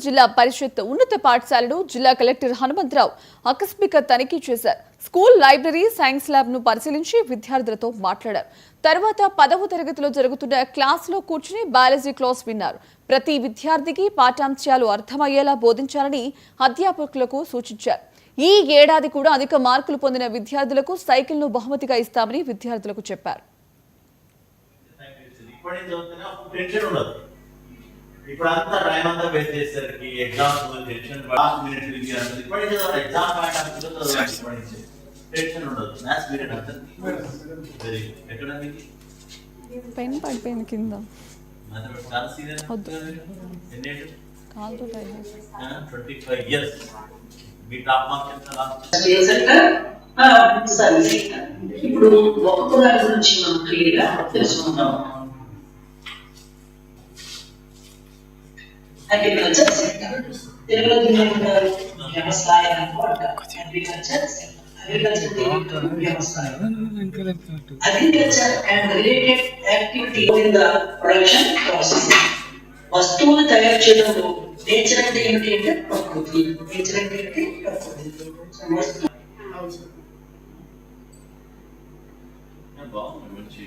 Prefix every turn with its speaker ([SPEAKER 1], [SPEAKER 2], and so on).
[SPEAKER 1] జిల్లా పరిషత్ ఉన్నత పాఠశాలను జిల్లా కలెక్టర్ హనుమంతరావు ఆకస్మిక తనిఖీ చేశారు. స్కూల్ లైబ్రరీ, సైన్స్ ల్యాబ్ ను పరిశీలించి విద్యార్థులతో మాట్లాడారు. తర్వాత 10వ తరగతిలో జరుగుతున్న క్లాసులో కూర్చుని బయాలజీ క్లాస్ విన్నారు. ప్రతి విద్యార్థికి పాఠాంశాలు అర్థమయ్యేలా బోధించాలని అధ్యాపకులకు సూచించారు. ఈ ఏడాది కూడా అధిక మార్కులు పొందిన విద్యార్థులకు సైకిల్ ను బహుమతిగా ఇస్తామని విద్యార్థులకు చెప్పారు.
[SPEAKER 2] ఇప్పుడు అంతా టైం అంతా వేస్ట్ చేసేసరికి exams tension last minute review అంతా ఇప్పటికే exam point of view tension ఉండదు. మ్యాథ్స్ పీరియడ్ అంతా వెరీ ఎక్కడ మీకు
[SPEAKER 1] పెన్ పడిపోయింది కింద.
[SPEAKER 2] చాలా సీనియర్ ఎన్ని
[SPEAKER 1] కాల్తో టైం
[SPEAKER 2] 25 ఇయర్స్ మీ టాప్ మార్క్ ఎంత లాస్ట్
[SPEAKER 3] ఇప్పుడు ఒక్కొక్క గురించి మనం క్లియర్ గా తెలుసుకుందాం. అగ్రికల్చర్ సెక్టర్ తెలుగులో దీనిలో వ్యవసాయం agriculture agriculture and related activity in the production process. వస్తువులు తయారు చేయడంలో నేచర్ అంటే ఏమిటి అంటే ప్రకృతి. నేచర్ అంటే ఏంటి? ప్రకృతి.
[SPEAKER 2] బాగుంది మంచి